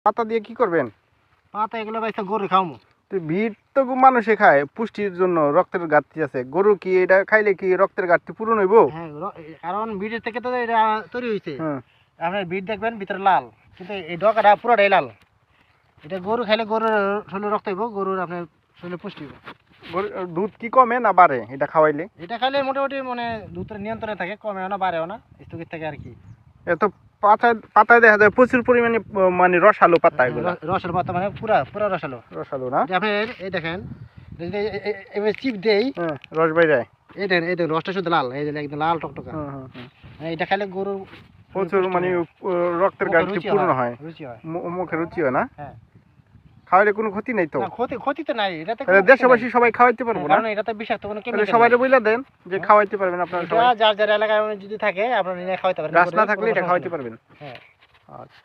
পাতা দিয়ে কি করবেন? পাতা এগুলো ভাই গরু খাওয়াবো। তো বিট তো মানুষে খায় পুষ্টির জন্য, রক্তের ঘাটতি আছে, গরু কি এটা খাইলে কি রক্তের ঘাটতি পূরণ হইব? হ্যাঁ, কারণ বিটের থেকে তো এটা তৈরি হয়েছে। হ্যাঁ। আপনার বিট দেখবেন ভিতরে লাল, কিন্তু এই ডগাটা পুরোটাই লাল। এটা গরু খাইলে গরুর শরীরে রক্ত হইব, গরুর আপনার শরীরে পুষ্টি হইব। দুধ কি কমে না বাড়ে এটা খাওয়াইলে? এটা খাইলে মোটামুটি মানে দুধের নিয়ন্ত্রণে থাকে, কমেও না বাড়েও না, স্থগিত থাকে আর কি। এত পাতায় পাতায় দেখা যায় প্রচুর পরিমাণে মানে রসালো পাতা, এগুলো রসের পাতা মানে পুরা পুরা রসালো। রসালো না? আপনি এই দেখেন, যদি এবার চিপ দেই, রস বাইরে এই দেখেন, এই দেখেন রসটা শুধু লাল, এই যে একদম লাল টকটকা। এটা খাইলে গরুর প্রচুর মানে রক্তের ঘাটতি পূর্ণ হয়, রুচি হয়, মুখে রুচি হয় না? হ্যাঁ। খাওয়াইলে কোনো ক্ষতি নেই তো? ক্ষতি তো নাই, এটাতে দেশবাসী সবাই খাওয়াইতে পারবো না? কারণ এটাতে বিষাক্ত কোনো কেমিক্যাল সবাই বলে দেন যে খাওয়াইতে পারবেন আপনারা সবাই। যার যার এলাকায় যদি থাকে আপনারা নিয়ে খাওয়াইতে পারবেন, গাছ না থাকলে এটা খাওয়াইতে পারবেন। হ্যাঁ। আচ্ছা।